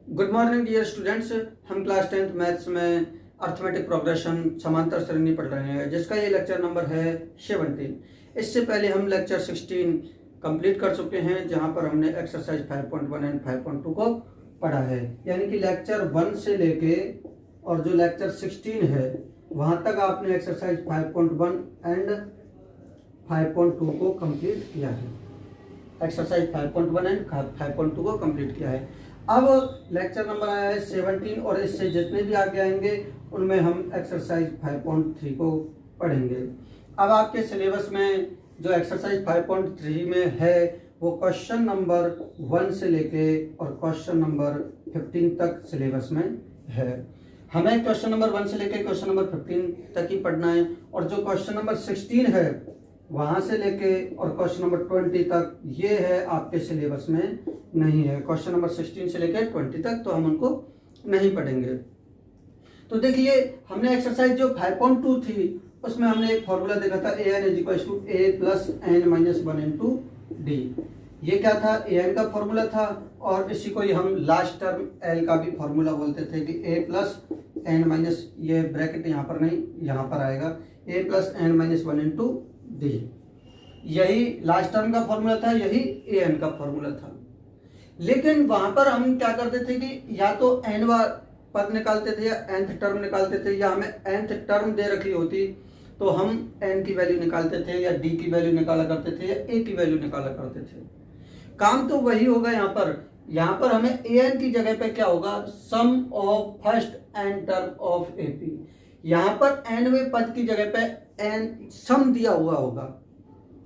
Good morning dear students. हम class 10th maths में arithmetic progression समांतर श्रेणी पढ़ रहे हैं, जिसका ये लेक्चर नंबर है 17। इससे पहले हम लेक्चर 16 कंप्लीट कर चुके हैं, जहां पर हमने एक्सरसाइज 5.1 एंड 5.2 को पढ़ा है। यानी कि लेक्चर 1 से लेके और जो लेक्चर 16 है वहां तक आपने एक्सरसाइज 5.1 एंड 5.2 को कंप्लीट किया है। एक्सरसाइज 5.1 एंड 5.2 को कंप्लीट किया है। अब लेक्चर नंबर आया है 17 और इससे जितने भी आगे आएंगे उनमें हम एक्सरसाइज 5.3 को पढ़ेंगे। अब आपके सिलेबस में जो एक्सरसाइज 5.3 में है वो क्वेश्चन नंबर 1 से लेके और क्वेश्चन नंबर 15 तक सिलेबस में है। हमें क्वेश्चन नंबर 1 से लेके क्वेश्चन नंबर 15 तक ही पढ़ना है, और जो क्वेश्चन नंबर 16 है वहां से लेके और क्वेश्चन नंबर 20 तक ये है आपके सिलेबस में नहीं है। क्वेश्चन नंबर 16 से लेके 20 तक तो हम उनको नहीं पढ़ेंगे। तो देखिए, हमने एक्सरसाइज जो 5.2 थी उसमें हमने एक फॉर्मूला देखा था, an = a + n - 1 × d। ये क्या था? an का फॉर्मूला था, और इसी को ही हम लास्ट टर्म l का भी फॉर्मूला बोलते थे कि a + n - ये ब्रैकेट यहाँ पर नहीं, यहाँ पर आएगा a + n - 1 × d। यही लास्ट टर्म का फॉर्मूला था, यही an का फॉर्मूला था। लेकिन वहां पर हम क्या करते थे कि या तो n बार पद निकालते थे या nth टर्म निकालते थे, या हमें nth टर्म दे रखी होती तो हम n की वैल्यू निकालते थे या d की वैल्यू निकाला करते थे या a की वैल्यू निकाला करते थे। काम तो वही होगा यहाँ पर हमें an की जगह पे क्या होगा? Sum of first n term of ap। यहाँ पर nवें पद की जगह पे n सम दिया हुआ होगा।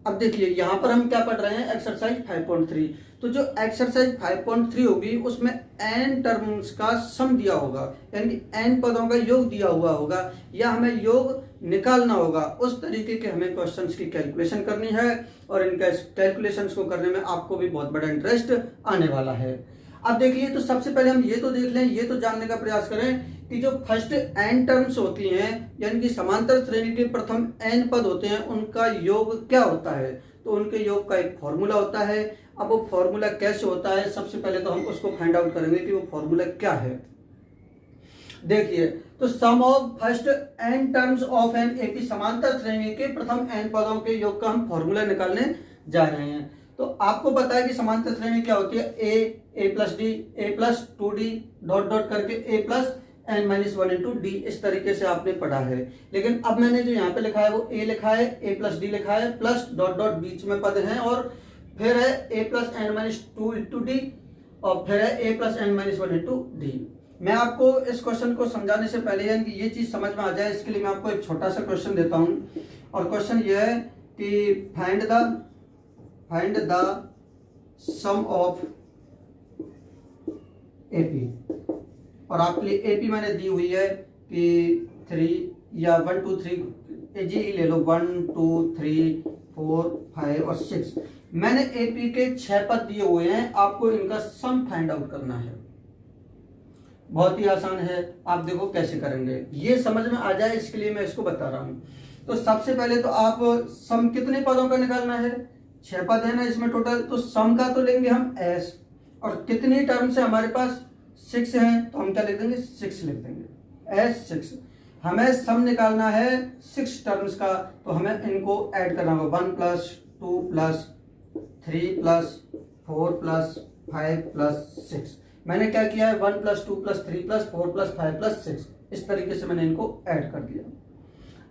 अब देखिए, यहाँ पर हम क्या पढ़ रहे हैं? एक्सरसाइज 5.3। तो जो एक्सरसाइज 5.3 होगी उसमें n टर्म्स का सम दिया होगा, यानी कि n पदों का योग दिया हुआ होगा, या हमें योग निकालना होगा। उस तरीके के हमें क्वेश्चंस की कैलकुलेशन करनी है, और इन कैलकुलेशंस को करने में आपको भी बहुत बड़ा इंटरेस्ट आने वाला है। अब देखिए, तो सबसे पहले हम ये तो देख लें, ये तो जानने का प्रयास करें कि जो फर्स्ट n टर्म्स होती हैं, यानी कि समांतर श्रेणी के प्रथम n पद होते हैं, उनका योग क्या होता है? तो उनके योग का एक फॉर्मूला होता है। अब वो फॉर्मूला कैसे होता है, सबसे पहले तो हम उसको फाइंड आउट करेंगे कि वो फॉर्मूला क्या है। देखिए, तो sum of first n terms of n AP, समांतर श्रेणी के प्रथम n पदों के योग का हम फॉर्मूला निकालने जा रहे हैं। तो आपको पता है कि समांतर श्रेणी क्या होती है? a + d, a + 2d dot dot करके a + n - 1 × d। इस तरीके से आपने पढ़ा है। लेकिन अब मैंने जो यहाँ पे लिखा है वो a लिखा है, a + d लिखा है, प्लस डॉट डॉट बीच में पद हैं, और फिर है a + n - 2 × d, और फिर है a + n - 1 × d। मैं आपको इस क्वेश्चन को समझाने से पहले, यानी कि ये चीज समझ में आ जाए, इसके लिए मैं आपको एक छोटा सा क्वेश्चन देता हूँ। और क्वेश्चन ये है कि find the sum of AP, और आपके लिए एपी मैंने दी हुई है कि 3 या 1 2 3 जी ले लो, 1 2 3 4 5 और 6। मैंने एपी के 6 पद दिए हुए हैं, आपको इनका सम फाइंड आउट करना है। बहुत ही आसान है, आप देखो कैसे करेंगे, ये समझ में आ जाए इसके लिए मैं इसको बता रहा हूं। तो सबसे पहले तो आप सम कितने पदों का निकालना है? 6 पद है ना इसमें टोटल, तो सम का तो लेंगे हम s, और कितनी टर्म से हमारे पास 6 हैं, तो हम क्या लिख देंगे? 6 लिख देंगे, s6। हमें सम निकालना है 6 टर्म्स का, तो हमें इनको ऐड करना होगा, 1 + 2 + 3 + 4 + 5 + 6। मैंने क्या किया है? 1 + 2 + 3 + 4 + 5 + 6, इस तरीके से मैंने इनको ऐड कर दिया।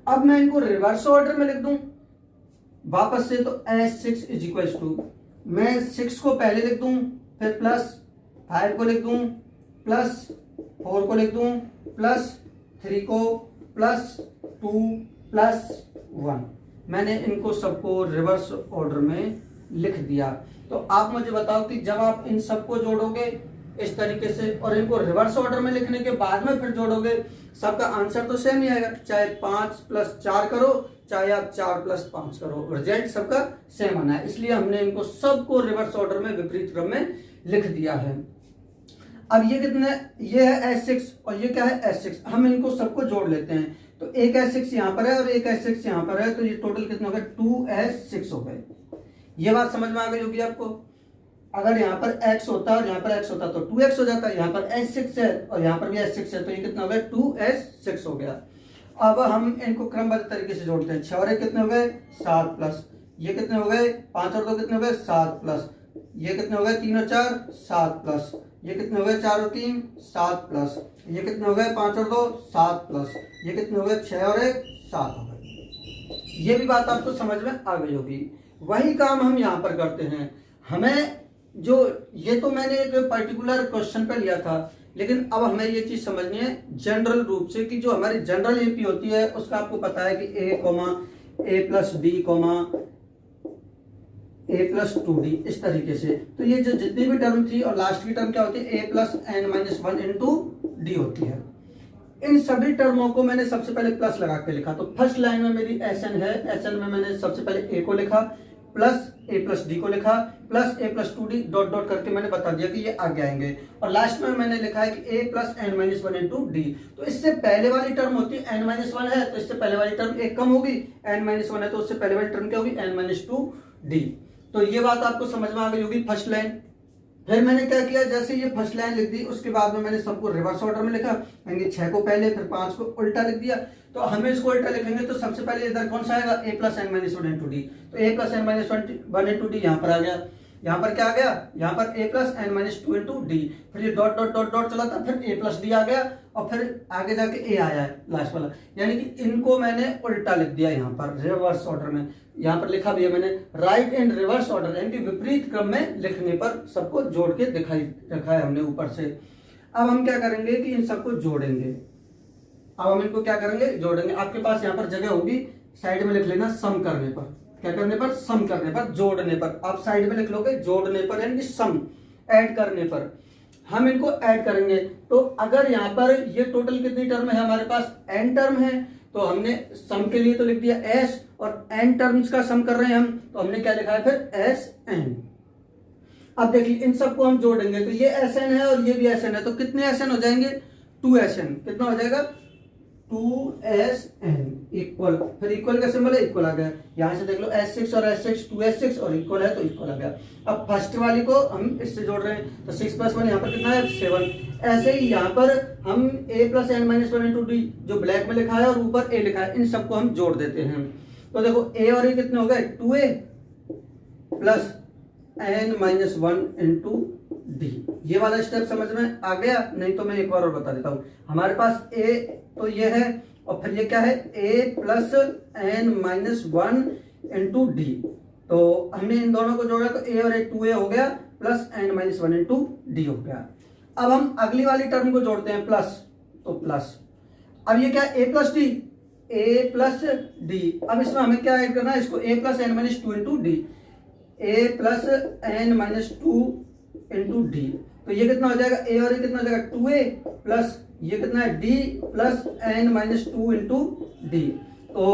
अब मैं इनको रिवर्स ऑर्डर में लिख दूं वापस से, तो s6 = मैं 6 को पहले लिख दूं, फिर प्लस 5 को लिख दूं, प्लस 4 को लिख दूं, प्लस 3 को, प्लस 2 प्लस 1। मैंने इनको सबको रिवर्स ऑर्डर में लिख दिया। तो आप मुझे बताओ कि जब आप इन सबको जोड़ोगे इस तरीके से, और इनको रिवर्स ऑर्डर में लिखने के बाद में फिर जोड़ोगे, सबका आंसर तो सेम ही आएगा। चाहे 5 + 4 करो, चाहे आप 4 + 5 करो, रिजल्ट सबका सेम आना है। इसलिए हमने इनको सबको रिवर्स ऑर्डर में, विपरीत क्रम में लिख दिया है। अब ये कितने? ये है s6 और ये क्या है? s6। हम इनको सबको जोड़ लेते हैं, तो एक s6 यहाँ पर है और एक s6 यहाँ पर है, तो ये टोटल कितने हो गए? 2s6 हो गए। ये बात समझ में आ गई होगी आपको। अगर यहाँ पर x होता और यहाँ पर x होता तो 2x हो जाता, यहाँ पर s6 है और यहाँ पर भी s6 है, तो ये कितना हो गया 2s6 हो गया। अब हम इनको क्रमबद्ध तरीके से जोड़ते हैं। 6 और 1 कितने हो गए 7 प्लस ये कितने हो गए 5 और 2 कितने हो गए 7 प्लस ये कितने हो गए 3 और 4 7 प्लस ये कितने हो गए 4 और 3 7 प्लस ये कितने हो गए 5 और 2 7 प्लस ये कितने हो गए 6 और 1 7 हो गए। ये भी बात आपको समझ में आ गई होगी। वही काम हम यहाँ पर करते हैं। हमें जो ये तो मैंने एक पर्टिकुलर क्वेश्चन पे लिया था, लेकिन अब हमें ये चीज समझनी है जनरल रूप से कि जो हमारी जनरल एपी होती है उसका आपको पता है कि a plus d a plus 2d इस तरीके से। तो ये जो जितनी भी टर्म थी और लास्ट की टर्म क्या होती है a plus n minus 1 into d होती है। इन सभी टर्मों को मैंने सबसे पहले प्लस लगा के लिखा। तो फर्स्ट लाइन में मेरी Sn है, Sn में मैंने सबसे पहले a को लिखा प्लस a प्लस डी को लिखा plus a plus 2d dot dot करके मैंने बता दिया कि ये आगे आएंगे। और लास्ट में मैंने लिखा है कि a plus n minus 1 into d. तो इससे पहले वाली टर्म होती है n माइनस 1 है तो इससे पहले वाली टर्म एक कम होगी, n माइनस 1 है तो उससे पहले वाली टर्म क्या होगी n माइनस 2d। तो ये बात आपको समझ में आ गई होगी फर्स्ट लाइन। फिर मैंने क्या किया, जैसे ये फर्स्ट लाइन लिख दी उसके बाद में मैंने सबको रिवर्स ऑर्डर में लिखा, यानी 6 को पहले फिर 5 को उल्टा लिख दिया। तो हमें इसको उल्टा लिखेंगे तो सबसे पहले इधर कौन सा आएगा a plus n minus 1 into d. तो a plus n minus 1 into d यहाँ पर आ गया। यहाँ पर क्या आ गया, यहाँ पर a plus n minus 2 into d, फिर ये डॉट डॉट डॉट डॉट चला था, फिर a प्लस डी आ गया और फिर आगे जाके a आया है लास्ट वाला। यानी कि इनको मैंने उल्टा लिख दिया यहाँ पर रिवर्स ऑर्डर में। यहाँ पर लिखा भी है मैंने राइट इन रिवर्स ऑर्डर, यानी कि विपरीत क्रम में लिखने पर सबको जोड़ के दिखाई रखा है हमने ऊपर से। अब हम क्या करेंगे कि इन सबको जोड़ेंगे। अब हम इनको क्या करेंगे, जोड़ेंगे। आपके पास यहाँ पर जगह होगी, साइड में लिख लेना सम करने पर। क्या करने पर, सम करने पर, जोड़ने पर। आप साइड में लिख लोगे जोड़ने पर, यानी कि सम ऐड करने पर। हम इनको ऐड करेंगे तो अगर यहाँ पर ये टोटल कितनी टर्म है हमारे पास n टर्म है, तो हमने सम के लिए तो लिख दिया s, और n टर्म्स का सम कर रहे हैं हम, तो हमने क्या लिखा है फिर Sn। अब देखिए इन सबको हम जोड़ेंगे तो ये Sn है और ये भी Sn है, तो कितने Sn हो जाएंगे 2Sn। कितना हो जाएगा 2Sn इक्वल, फिर इक्वल का सिंबल है इक्वल आ गया। यहां से देख लो S6 और S6 2S6 और इक्वल है तो इक्वल आ गया। अब फर्स्ट वाली को हम इससे जोड़ रहे हैं तो 6 प्लस 1 यहाँ पर कितना है 7। ऐसे ही यहाँ पर हम a plus n minus 1 into d जो ब्लैक में लिखा है और ऊपर a लिखा है, इन सबको हम जोड़ देते हैं। तो देखो a और a कितने हो गए 2a plus n minus 1 into d. ये वाला स्टेप समझ में आ गया? नहीं तो मैं एक बार और बता देता हूँ। हमारे पास a तो ये है और फिर ये क्या है a plus n minus 1 into d. तो हमने इन दोनों को जोड़ा तो a और a 2a हो गया plus n minus 1 into d हो गया। अब हम अगली वाली टर्म को जोड़ते हैं प्लस, तो प्लस। अब ये क्या a plus d, a plus d. अब इसमें हमें क्या ऐड करना है, इसको a plus n minus 2 into d, a plus n minus 2 into d. तो ये कितना हो जाएगा a और a कितना हो जाएगा 2a प्लस ये कितना है d plus n minus 2 into d. तो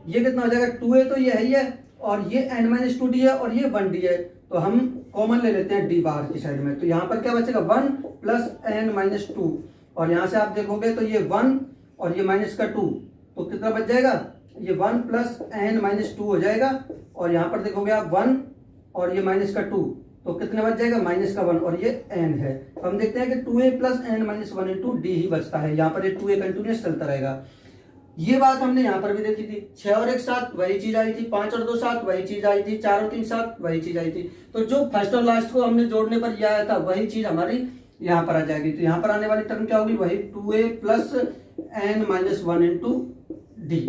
ये कितना हो जाएगा 2a तो ये है ही है और ये n माइनस 2d है और ये 1d है, तो हम कॉमन ले लेते हैं d बाहर की साइड में। तो यहाँ पर क्या बचेगा 1 प्लस एन माइनस 2 और यहाँ से आप देखोगे तो ये 1 और ये माइनस का 2, तो कितना बच जाएगा ये 1 प्लस एन माइनस 2 हो जाएगा। और यहाँ पर देखोगे आप 1 और ये माइनस का 2, तो कितने बच जाएगा माइनस का 1 और ये n है। तो हम देखते हैं कि 2a plus n minus 1 into d ही बचता है। यहाँ पर ये 2a कंटिन्यूस चलता रहेगा। ये बात हमने यहाँ पर भी देखी थी। 6 और 1 7 वही चीज आई थी, 5 और 2 7 वही चीज आई थी, 4 और 3 7 वही चीज आई थी। तो जो फर्स्ट और लास्ट को हमने जोड़ने पर यह आया था वही चीज हमारी यहाँ पर आ जाएगी। तो यहाँ पर आने वाली टर्म क्या होगी, वही 2a plus n minus 1 into d.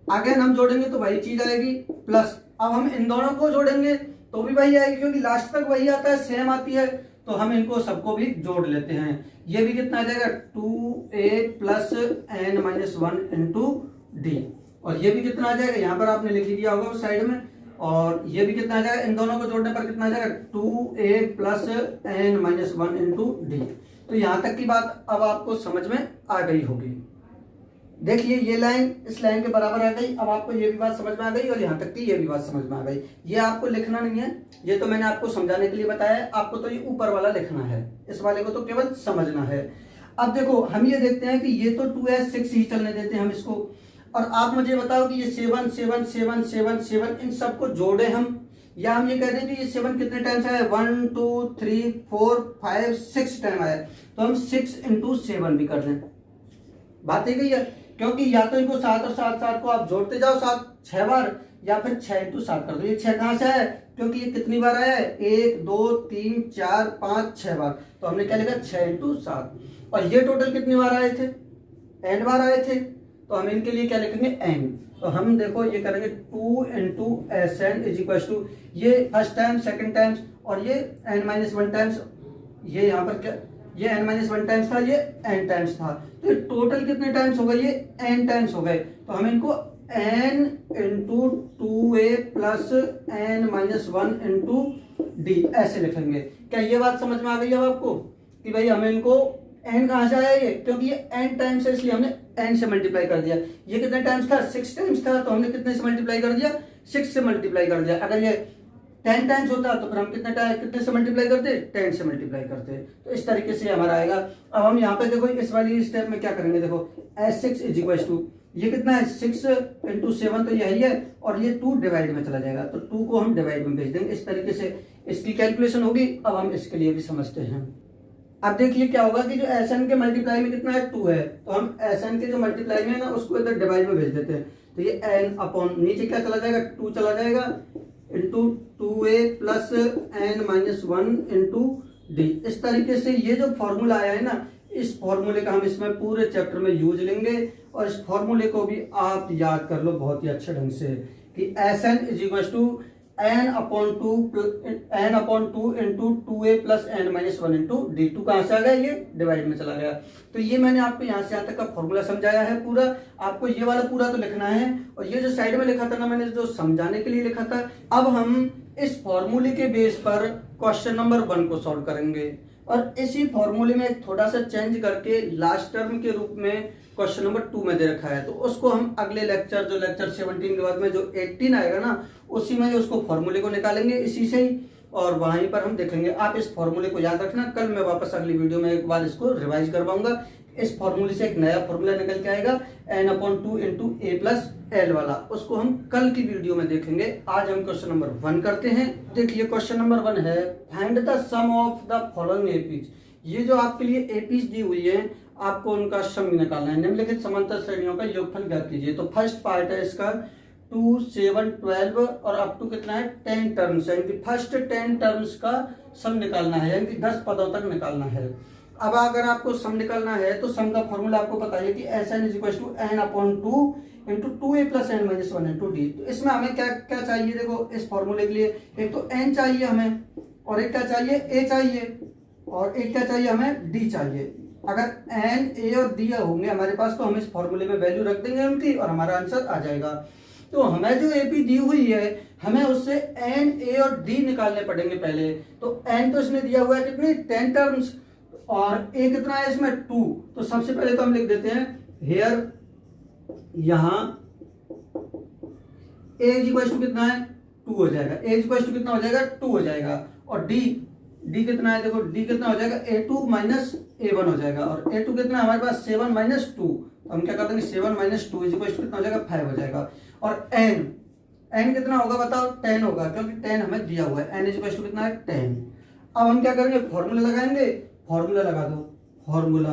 आगे हम जोड़ेंगे तो वही चीज आएगी प्लस। अब हम इन दोनों को जोड़ेंगे तो भी वही आएगी, क्योंकि लास्ट तक वही आता है, सेम आती है। तो हम इनको सबको भी जोड़ लेते हैं। ये भी कितना आ जाएगा 2a plus n minus 1 into d, और ये भी कितना आ जाएगा यहाँ पर आपने लिख दिया होगा उस साइड में। और ये भी कितना आ जाएगा, इन दोनों को जोड़ने पर कितना आ जाएगा 2a plus n minus 1 into d. तो यहाँ तक की बात अब आपको समझ में आ गई होगी। देखिए ये लाइन इस लाइन के बराबर आ गई। अब आपको ये भी बात समझ में आ गई और यहाँ तक की ये भी बात समझ में आ गई। ये आपको लिखना नहीं है, ये तो मैंने आपको समझाने के लिए बताया है। आपको तो ये ऊपर वाला लिखना है, इस वाले को तो केवल समझना है। अब देखो हम ये देखते हैं कि ये तो 2s6 ही चलने देते हैं हम इसको। और आप मुझे बताओ कि ये 7 7 7 7 7 इन सबको जोड़े हम, या हम ये कह दें कि ये 7 कितने टाइम्स आया, 1 2 3 4 5 6 टाइम आया, तो हम 6 इंटू 7 भी कर दें। बात एक ही है, क्योंकि या तो इनको 7 और 7 7 को आप जोड़ते जाओ 7 6 बार, या फिर 6 इंटू 7 कर दो। ये 6 कहाँ से आया है, क्योंकि ये कितनी बार आया है, 1 2 3 4 5 6 बार, तो हमने क्या लिखा 6 इंटू 7। और ये टोटल कितनी बार आए थे, n बार आए थे, तो हम इनके लिए क्या लिखेंगे n। तो हम देखो ये करेंगे 2 into S n is equal to, ये फर्स्ट टाइम सेकंड टाइम्स और ये n-1 टाइम्स, ये यहाँ पर क्या, ये n-1 टाइम्स था, ये n टाइम्स था, तो ये टोटल कितने टाइम्स हो गए, ये n टाइम्स हो गए। तो हम इनको n into 2a plus n-1 into D ऐसे लिखेंगे। क्या ये बात समझ में आ गई अब आपको कि भाई हमें इनको n कहाँ से आया, ये क्योंकि ये n टाइम्स है इसलिए हमने n से मल्टीप्लाई कर दिया। ये कितने टाइम्स था, 6 टाइम्स था, तो हमने कितने से मल्टीप्लाई कर दिया, 6 से मल्टीप्लाई कर दिया। अगर ये 10 टाइम्स होता तो फिर हम कितने से मल्टीप्लाई करते, 10 से मल्टीप्लाई करते। तो इस तरीके से हमारा आएगा। अब हम यहाँ पे देखो इस वाली स्टेप में क्या करेंगे, देखो s6 इज इक्वल टू, ये कितना है 6 इंटू 7 तो यही है, और ये 2 डिवाइड में चला जाएगा, तो 2 को हम डिवाइड में भेज देंगे। इस तरीके से इसकी कैलकुलेशन होगी। अब हम इसके लिए भी समझते हैं। अब देखिए क्या होगा कि जो एस एन के मल्टीप्लाई में कितना है 2 है, तो हम एस एन के जो मल्टीप्लाई में है ना उसको इधर डिवाइड में भेज देते हैं। तो ये n अपॉन नीचे क्या चला जाएगा, 2 चला जाएगा into 2a plus n-1 into D. इस तरीके से ये जो फॉर्मूला आया है ना, इस फॉर्मूले का हम इसमें पूरे चैप्टर में यूज लेंगे, और इस फॉर्मूले को भी आप याद कर लो बहुत ही अच्छे ढंग से कि S n is equal to n upon 2 into 2a plus n-1 into d. 2 कहाँ से आ गया, ये डिवाइड में चला गया। तो ये मैंने आपको यहाँ से यहाँ तक का फॉर्मूला समझाया है पूरा। आपको ये वाला पूरा तो लिखना है, और ये जो साइड में लिखा था ना मैंने जो समझाने के लिए लिखा था, अब हम इस फॉर्मूले के बेस पर क्वेश्चन नंबर 1 को सॉल्व करेंगे। और इसी फॉर्मूले में थोड़ा सा चेंज करके लास्ट टर्म के रूप में क्वेश्चन नंबर 2 में दे रखा है, तो उसको हम अगले लेक्चर, जो लेक्चर 17 के बाद में जो 18 आएगा ना, उसी में उसको फॉर्मूले को निकालेंगे इसी से ही, और वहीं पर हम देखेंगे। आप इस फॉर्मूले को याद रखना, कल मैं वापस अगली वीडियो में एक बार इसको रिवाइज करवाऊंगा। इस फॉर्मूले से एक नया फॉर्मूला निकल के आएगा n/2 into a plus L वाला, उसको हम कल की वीडियो में देखेंगे। आज हम क्वेश्चन नंबर 1 करते हैं। देखिए क्वेश्चन नंबर 1 है, find the sum of the following APs. ये जो आपके लिए एपीज दी हुई है, आपको उनका सम निकालना है। निम्नलिखित समांतर श्रेणियों का योगफल ज्ञात कीजिए। तो फर्स्ट पार्ट है इसका 2 7 12 और अप टू कितना है 10 टर्म्स है, यानी फर्स्ट 10 टर्म्स का सम निकालना है, यानी 10 पदों तक निकालना है। अब अगर आपको सम निकालना है तो सम का फॉर्मूला आपको पता है कि S n is equal to n/2 into 2a plus n-1 into d. तो इसमें हमें क्या क्या चाहिए, देखो इस फॉर्मूले के लिए एक तो n चाहिए हमें, और एक क्या चाहिए a चाहिए, और एक क्या चाहिए हमें d चाहिए। अगर n a और d होंगे हमारे पास तो हम इस फॉर्मूले में वैल्यू रख देंगे उनकी, और हमारा आंसर आ जाएगा। तो हमें जो एपी दी हुई है, हमें उससे n a और d निकालने पड़ेंगे पहले। तो n तो इसमें दिया हुआ है कितनी 10 टर्म्स, और a कितना है इसमें 2। तो सबसे पहले तो हम लिख देते हैं हेयर, यहां a इज इक्वल टू कितना है 2 हो जाएगा, a इज इक्वल टू कितना हो जाएगा 2 हो जाएगा, और d कितना है, देखो d कितना हो जाएगा a2 माइनस a1 हो जाएगा, और a2 कितना है हमारे पास 7 माइनस 2, तो हम क्या कर देंगे 7 माइनस 2 इज इक्वल टू कितना हो जाएगा 5 हो जाएगा। और n कितना होगा बताओ 10 होगा, क्योंकि 10 हमें दिया हुआ है, n इज इक्वल टू कितना है 10। अब हम क्या करेंगे, फॉर्मूला लगाएंगे। फॉर्मूला लगा दो, फॉर्मूला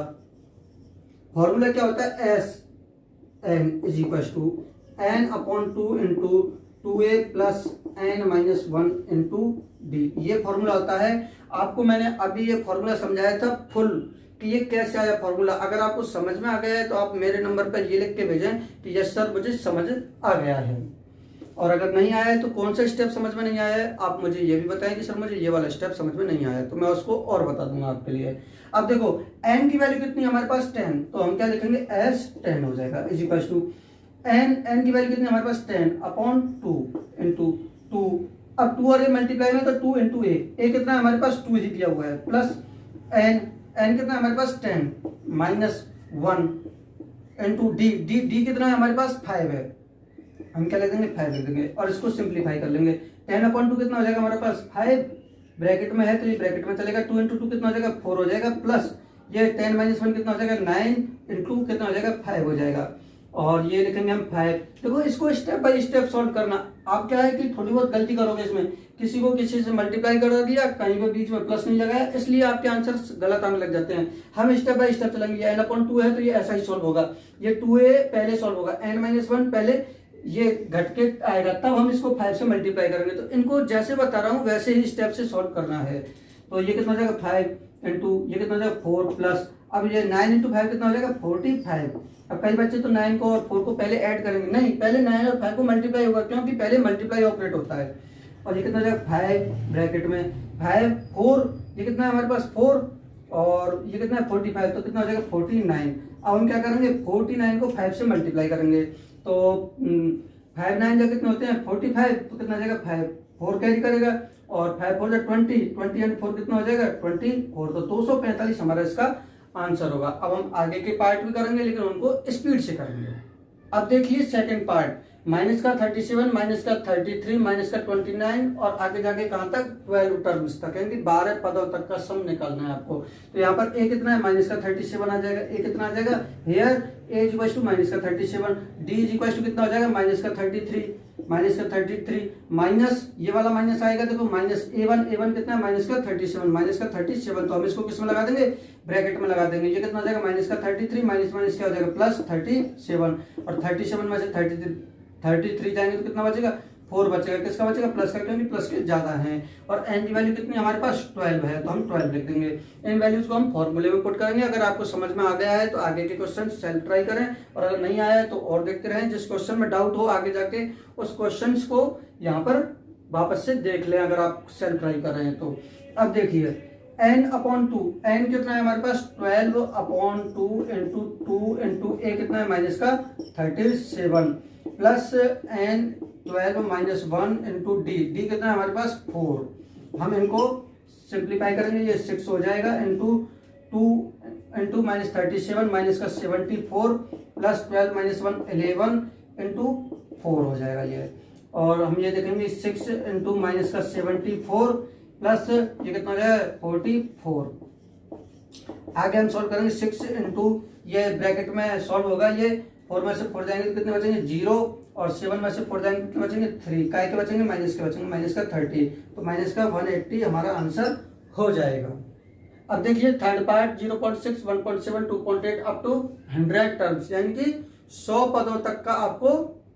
क्या होता है S n is equal to n/2 into 2a plus n-1 into d. ये फॉर्मूला होता है। आपको मैंने अभी ये फॉर्मूला समझाया था फुल कि ये कैसे आया फॉर्मूला। अगर आपको समझ में आ गया है तो आप मेरे नंबर पर ये लिख के भेजें कि यस सर मुझे समझ आ गया है, और अगर नहीं आया है तो कौन सा स्टेप समझ में नहीं आया है आप मुझे ये भी बताएं कि सर मुझे ये वाला स्टेप समझ में नहीं आया, तो मैं उसको और बता दूंगा आपके लिए। अब देखो n की वैल्यू कितनी है हमारे पास 10, तो हम क्या लिखेंगे s 10 हो जाएगा इज इक्वल टू n की वैल्यू कितनी हमारे पास 10 अपॉन 2 इंटू 2। अब 2 और a मल्टीप्लाई में तो 2 इंटू a कितना है हमारे पास 2 दिया हुआ है, प्लस n कितना है हमारे पास 10 माइनस 1 इंटू d कितना है हमारे पास 5 है, हम क्या लिख देंगे 5 लिख देंगे, और इसको सिंप्लीफाई कर लेंगे। 10/2 कितना हो जाएगा हमारे पास 5 ब्रैकेट में है तो ये ब्रैकेट में चलेगा, 2 इंटू 2 कितना हो जाएगा 4 हो जाएगा, प्लस ये 10 माइनस 1 कितना हो जाएगा 9 इंटू कितना हो जाएगा 5 हो जाएगा, और ये लिखेंगे हम 5। देखो इसको स्टेप बाय स्टेप सॉल्व करना। आप क्या है कि थोड़ी बहुत गलती करोगे इसमें किसी को किसी से मल्टीप्लाई कर दिया, कहीं पे बीच में प्लस नहीं लगाया, इसलिए आपके आंसर गलत आने लग जाते हैं। हम स्टेप बाय स्टेप चलेंगे। n/2 है तो ये ऐसा ही सॉल्व होगा, ये 2a पहले सॉल्व होगा, n-1 पहले ये घट के आएगा, तब हम इसको 5 से मल्टीप्लाई करेंगे। तो इनको जैसे बता रहा हूँ वैसे ही स्टेप से सॉल्व करना है। तो ये कितना हो जाएगा 5 इंटू ये कितना हो जाएगा 4 प्लस, अब ये 9 इंटू 5 कितना हो जाएगा 45। अब कई बच्चे तो 9 को और 4 को पहले ऐड करेंगे, नहीं, पहले 9 और 5 को मल्टीप्लाई होगा, क्योंकि पहले मल्टीप्लाई ऑपरेट होता है। और ये कितना हो जाएगा 5 ब्रैकेट में 5 4, ये कितना है हमारे पास 4, और ये कितना है 45, तो कितना हो जाएगा 49। अब हम क्या करेंगे 49 को 5 से मल्टीप्लाई करेंगे, तो 5 9 जो कितने होते हैं 45, तो कितना हो जाएगा 5 4 कैरी करेगा, और 5 4 20 एंड 4 कितना हो जाएगा 24, तो 245 हमारा इसका आंसर होगा। अब हम आगे के पार्ट भी करेंगे, लेकिन उनको स्पीड से करेंगे। अब देखिए सेकंड पार्ट, माइनस का 37, माइनस का 33, माइनस का 29, और आगे जाके कहां तक 12 टर्म्स तक, यानी कि 12 पदों तक का सम निकालना है आपको। तो यहाँ पर a कितना है माइनस का 37 आ जाएगा, a कितना आ जाएगा here a is equal to minus का 37, d इज इक्वल टू कितना हो जाएगा माइनस का 33 माइनस ये वाला माइनस आएगा, देखो माइनस a1 कितना है माइनस का 37, तो हम इसको किस में लगा देंगे ब्रैकेट में लगा देंगे। ये कितना हो जाएगा माइनस का 33 माइनस माइनस क्या हो जाएगा प्लस 37, और 37 में से 33 जाएंगे तो कितना बचेगा 4 बचेगा, किसका बचेगा प्लस का, क्योंकि प्लस के ज्यादा है। और n की वैल्यू कितनी हमारे पास 12 है, तो हम 12 लिख देंगे। इन वैल्यूज को हम फॉर्मूले में पुट करेंगे। अगर आपको समझ में आ गया है तो आगे के क्वेश्चन सेल्फ ट्राई करें, और अगर नहीं आया है तो और देखते रहें। जिस क्वेश्चन में डाउट हो आगे जाके उस क्वेश्चन को यहाँ पर वापस से देख लें, अगर आप सेल्फ ट्राई कर रहे हैं तो। अब देखिए n/2, n कितना है हमारे पास 12/2 इंटू 2 इंटू a कितना है माइनस का 37, plus n12 minus 1 into d कितना है हमारे पास 4। हम इनको सिंप्लीफाई करेंगे, ये 6 हो जाएगा, इंटू 2 इंटू माइनस 37 माइनस का 74, प्लस 12 माइनस 1 11 इंटू 4 हो जाएगा ये। और हम ये देखेंगे 6 इंटू माइनस का 74 प्लस ये कितना हो जाएगा 44। आगे हम सॉल्व करेंगे 6 इंटू ये ब्रैकेट में सॉल्व होगा, ये 4 में से 4 जाएंगे तो कितने बचेंगे 0, और 7 में से 4 जाएंगे कितने बचेंगे 3, काय के बचेंगे माइनस के बचेंगे, माइनस का 30, तो माइनस का 180 हमारा आंसर हो जाएगा। अब देखिए third part 0.6 1.7 2.8 up to 100 terms, यानी कि 100 पदों तक का आपको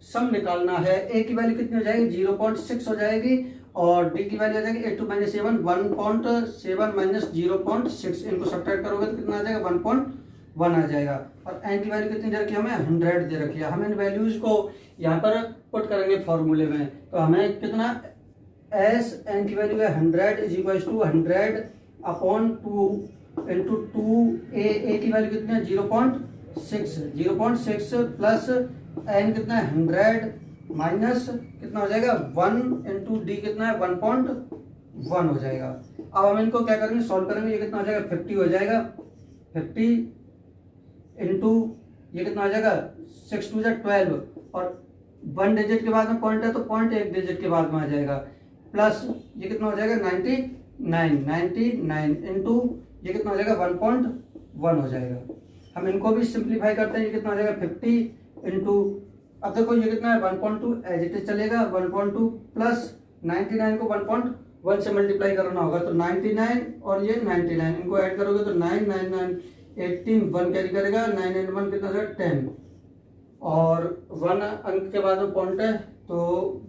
सम निकालना है। a की वैल्यू कितनी हो जाएगी 0.6 हो जाएगी, और d की वैल्यू आ जाएगी 8 माइनस 7 1.7 माइनस 0.6, इनको सब्ट्रैक्ट करोगे तो कितना आ जाएगा 1.1 आ जाएगा। और n की वैल्यू कितनी दे रखी है हमें 100 दे रखी है। हम इन वैल्यूज को यहाँ पर पुट करेंगे फॉर्मूले में, तो हमें कितना s n की वैल्यू है 100 is equal to 100/2 into 2a की वैल्यू कितनी है 0.6 प्लस n कितना है 100 माइनस कितना हो जाएगा 1 इंटू डी कितना है 1.1 हो जाएगा। अब हम इनको क्या करेंगे सॉल्व करेंगे, ये कितना हो जाएगा 50 हो जाएगा, 50 इंटू ये कितना हो जाएगा 6 2 12, और 1 डिजिट के बाद में पॉइंट है तो पॉइंट 1 डिजिट के बाद में आ जाएगा, प्लस ये कितना हो जाएगा 99 इंटू ये कितना हो जाएगा 1.1 हो जाएगा। हम इनको भी सिंप्लीफाई करते हैं, ये कितना हो जाएगा 50 इंटू, अब देखो ये कितना है 1.2 एज इट इज चलेगा, 1.2 प्लस 99 को 1.1 से मल्टीप्लाई करना होगा, तो 99 और ये 99 इनको ऐड करोगे तो 9 9 9 18 1 कैरी करेगा, 9 and 1 कितना होगा 10, और 1 अंक के बाद में पॉइंट है तो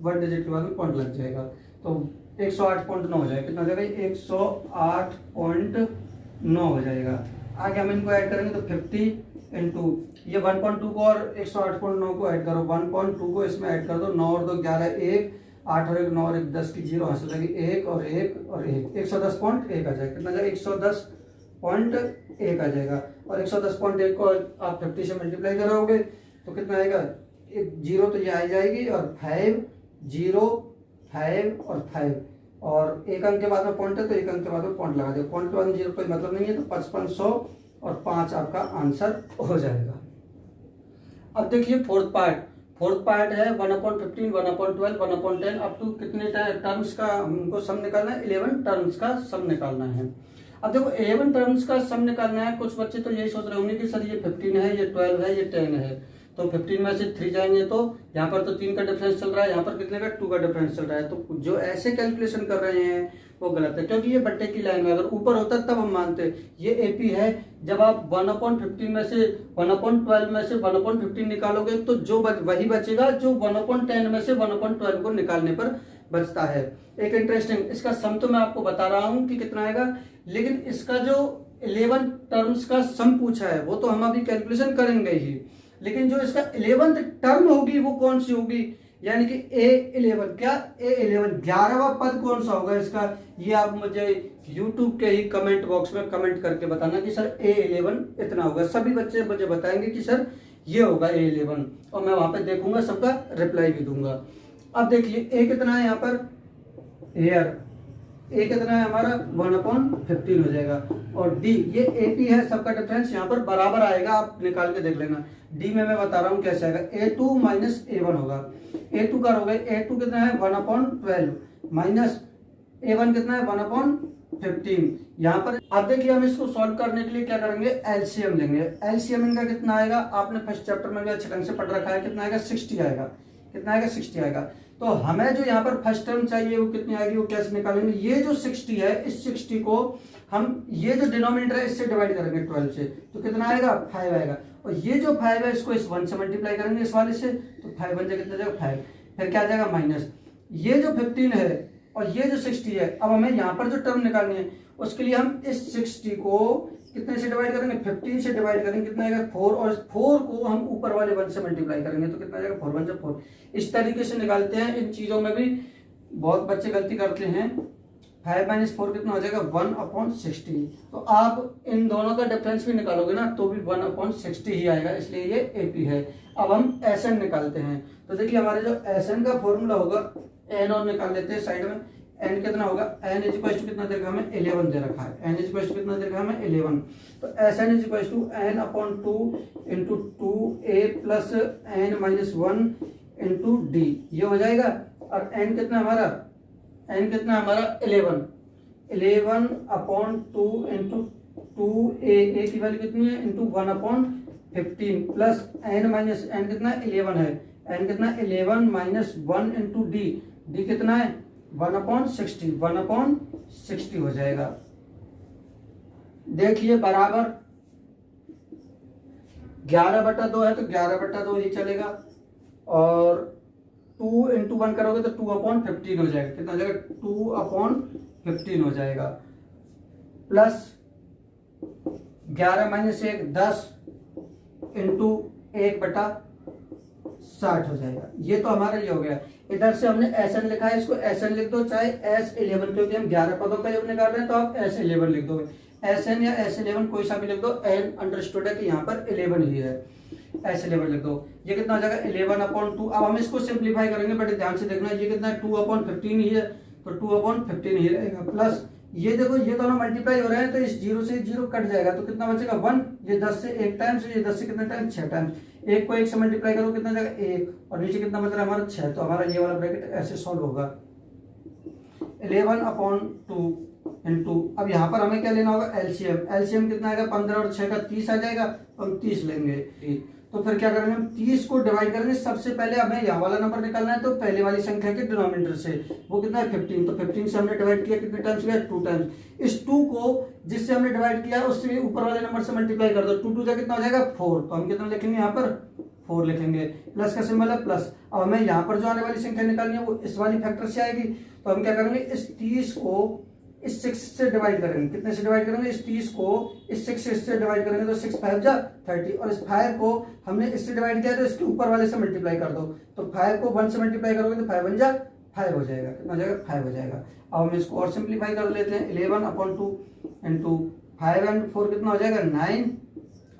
1 डिजिट के बाद में पॉइंट लग जाएगा, तो 108.9 हो जाएगा, कितना हो जाएगा 108.9 हो जाएगा। आगे हम इनको ऐड करेंगे तो 50 इंटू ये 1.2 को और 108.9 को ऐड करो, 1.2 को इसमें ऐड कर दो, 9 और 2 11 1 8 और 1 9 और 1 10 की 0 हासिल लगी, 1 और 1 और 1 110.1 आ जाएगा, कितना जाएगा 110.1 आ जाएगा। और 110.1 को आप 50 से मल्टीप्लाई करोगे तो कितना आएगा, एक 0 तो ये आ जाएगी, और 5 0 5 और 5, और एक अंक के बाद में पॉइंट है तो एक अंक के बाद में पॉइंट लगा दो, पॉइंट के बाद में 0 कोई मतलब नहीं है, तो 5500 और 5 आपका आंसर हो जाएगा। अब देखिए फोर्थ पार्ट है 1/15 1/12 1/10 अप टू कितने टर्म्स का हमको सम निकालना है, 11 टर्म्स का सम निकालना है। अब देखो 11 टर्म्स का सम निकालना है, कुछ बच्चे तो यही सोच रहे होंगे कि सर ये 15 है, ये 12 है, ये 10 है, तो 15 में से 3 जाएंगे तो यहाँ पर तो 3 का डिफरेंस चल रहा है, यहाँ पर कितने का 2 का डिफरेंस चल रहा है। तो जो ऐसे कैलकुलेशन कर रहे हैं वो गलत है, क्योंकि ये बट्टे की लाइन में अगर ऊपर होता तब हम मानते। ये एपी है, जब आप 1/15 में से 1/12 में से 1/15 निकालोगे तो जो वही बचेगा जो 1/10 में से 1/12 को निकालने पर बचता है। एक इंटरेस्टिंग, इसका सम तो मैं आपको बता रहा हूं कि कितना आएगा, लेकिन इसका जो 11 टर्म्स का सम पूछा है वो तो हम अभी कैलकुलेशन करेंगे ही, लेकिन जो इसका 11th टर्म होगी वो कौन सी होगी, यानी कि A11, क्या A11 11वां पद कौन सा होगा इसका, ये आप मुझे YouTube के ही कमेंट बॉक्स में कमेंट करके बताना कि सर A11 इतना होगा। सभी बच्चे मुझे बताएंगे कि सर ये होगा A11, और मैं वहां पे देखूंगा, सबका रिप्लाई भी दूंगा। अब देखिए A कितना है यहाँ पर, एयर A कितना है हमारा 1/15 हो जाएगा, और D ये AP है, सबका डिफरेंस यहाँ पर बराबर आएगा, आप निकाल के देख लेना। D में मैं बता रहा हूँ कैसे आएगा, A2 माइनस A1 होगा। A2 का हो गया, A2 कितना है 1/12 माइनस A1 कितना है 1/15। यहाँ पर अब देखिए हम इसको सॉल्व करने के लिए क्या करेंगे, एलसीएम लेंगे। एलसीएम इनका कितना आएगा, आपने फर्स्ट चैप्टर में भी अच्छे ढंग से पढ़ रखा है, कितना आएगा 60 आएगा। कितना आएगा 60 आएगा। तो हमें जो यहाँ पर फर्स्ट टर्म चाहिए वो कितनी आएगी, वो कैसे निकालेंगे, ये जो 60 है इस 60 को हम ये जो डिनोमिनेटर है इससे डिवाइड करेंगे 12 से, तो कितना आएगा 5 आएगा, और ये जो 5 है इसको इस 1 से मल्टीप्लाई करेंगे इस वाले से, तो 5 बन जाएगा, कितना जाएगा 5, फिर क्या जाएगा माइनस ये जो 15 है और ये जो 60 है। अब हमें यहाँ पर जो टर्म निकालनी है उसके लिए हम इस 60 को कितने से डिवाइड करेंगे, 15 से डिवाइड करेंगे, कितना आएगा 4, और 4 को हम ऊपर वाले 1 से मल्टीप्लाई करेंगे तो कितना आएगा 4 1 जा 4। इस तरीके से निकालते हैं। इन चीजों में भी बहुत बच्चे गलती करते हैं। 5 - 4 कितना हो जाएगा 1/60। तो आप इन दोनों का डिफरेंस भी निकालोगे ना तो भी 1/60 ही आएगा, इसलिए ये AP है। अब हम SN निकालते हैं। तो देखिए हमारे जो SN का फॉर्मूला होगा, N और निकाल लेते हैं साइड में। N कितना होगा, N इक्वल टू कितना दे रखा है हमें 11 दे रखा है। N इक्वल टू कितना दे रखा है हमें 11। तो SN equal to N/2 into 2A plus N - 1 into D, ये हो जाएगा। और N कितना हमारा, N कितना हमारा 11/2 इंटू 2A, A की वैल्यू कितनी है इंटू 1/15 प्लस N कितना 11 है, N कितना 11 - 1 इंटू D कितना है 1/60 हो जाएगा। देखिए बराबर 11/2 है तो 11/2 ही चलेगा, और 2 इंटू 1 करोगे तो 2/15 हो जाएगा। कितना हो जाएगा 2/15 हो जाएगा, प्लस 11 - 1 10 इंटू 1/60 हो जाएगा। ये तो हमारा ये हो गया। इधर से हमने SN लिखा है, इसको SN लिख दो, चाहे S11, क्योंकि हम 11 पदों का जब निकाल रहे हैं तो आप S11 लिख दोगे। SN या S11 कोई सा भी लिख दो, N अंडरस्टूड है कि यहाँ पर 11 ही है, S11 लिख दो। ये कितना हो जाएगा 11/2। अब हम इसको सिंप्लीफाई करेंगे, बट ध्यान से देखना, ये कितना है 2/15 ही है, तो 2/15 ही रहेगा, प्लस ये देखो ये दोनों मल्टीप्लाई हो रहे हैं तो इस 0 से 0 कट जाएगा, तो कितना बचेगा 1। ये 10 से 1 टाइम्स, ये 10 से कितना टाइम्स 6 टाइम्स, 1 को 1 से मल्टीप्लाई करो कितना जाएगा 1, और नीचे कितना बच रहा है हमारा 6। तो हमारा ये वाला ब्रैकेट ऐसे सॉल्व होगा 11/2 इंटू, अब यहाँ पर हमें क्या लेना होगा एलसीएम कितना आएगा 15 और 6 का 30 आ जाएगा, तो हम 30 लेंगे। तो फिर क्या करेंगे हम 30 को डिवाइड करेंगे। सबसे पहले हमें यहाँ वाला नंबर निकालना है, तो पहले वाली संख्या के डिनोमिनेटर से, वो कितना है 15, तो 15 से हमने डिवाइड किया, कितने टाइम्स किया 2 टाइम्स। इस 2 को जिससे हमने डिवाइड किया उससे ऊपर वाले नंबर से मल्टीप्लाई कर दो, 2 2 कितना हो जाएगा 4, तो हम कितना लिखेंगे यहाँ पर 4 लिखेंगे, प्लस का सिंबल है प्लस। अब हमें यहाँ पर जो आने वाली संख्या निकालनी है वो इस वाली फैक्टर से आएगी, तो हम क्या करेंगे इस 30 को इस 6 से डिवाइड करेंगे। कितने से डिवाइड करेंगे, इस 30 को इस 6 से डिवाइड करेंगे, तो 6 5 जा 30, और इस 5 को हमने इससे डिवाइड किया तो इसके ऊपर वाले से मल्टीप्लाई कर दो, तो 5 को 1 से मल्टीप्लाई करोगे तो 5 1 जा 5 हो जाएगा। कितना हो जाएगा 5 हो जाएगा। अब हम इसको और सिंप्लीफाई कर लेते हैं, 11/2 इंटू 5 and 4 कितना हो जाएगा 9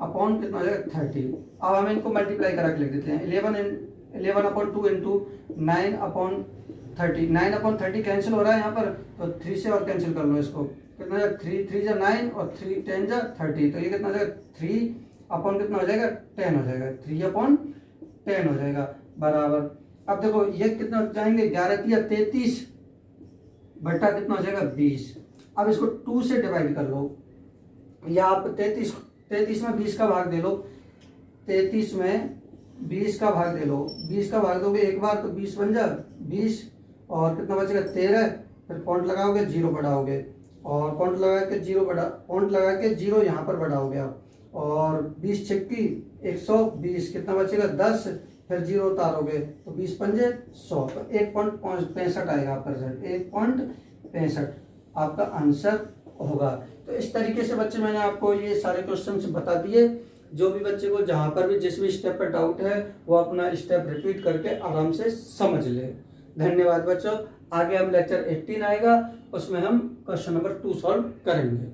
अपॉन कितना हो जाएगा 30। अब हम इनको मल्टीप्लाई करा के लिख देते हैं, 11/2 इंटू 9/30, 9/30 कैंसिल हो रहा है यहाँ पर, तो 3 से और कैंसिल कर लो इसको, कितना जाएगा 3 3 जा 9 और 3 10 जा 30, तो ये कितना हो जाएगा 3 अपॉन कितना हो जाएगा 10 हो जाएगा, 3/10 हो जाएगा बराबर। अब देखो ये कितना जाएंगे 11 × 33 बट्टा कितना हो जाएगा 20। अब इसको 2 से डिवाइड कर लो, या आप 33 में 20 का भाग दे लो, 33 में 20 का भाग दे लो, 20 का भाग दोगे एक बार तो 20 बन जाए 20, और कितना बचेगा 13, फिर पॉइंट लगाओगे 0 बढ़ाओगे, और पॉइंट लगा के 0 बढ़ा, पॉइंट लगा के 0 यहाँ पर बढ़ाओगे आप, और 20 छिक्की 120, कितना बचेगा 10, फिर 0 उतारोगे तो 20 पंजे 100, तो 1.65 आएगा आपका रिजल्ट, 1.65 आपका आंसर होगा। तो इस तरीके से बच्चे मैंने आपको ये सारे क्वेश्चन बता दिए। जो भी बच्चे को जहाँ पर भी जिस भी स्टेप पर डाउट है वो अपना स्टेप रिपीट करके आराम से समझ ले। धन्यवाद बच्चों। आगे हम लेक्चर 18 आएगा, उसमें हम क्वेश्चन नंबर 2 सॉल्व करेंगे।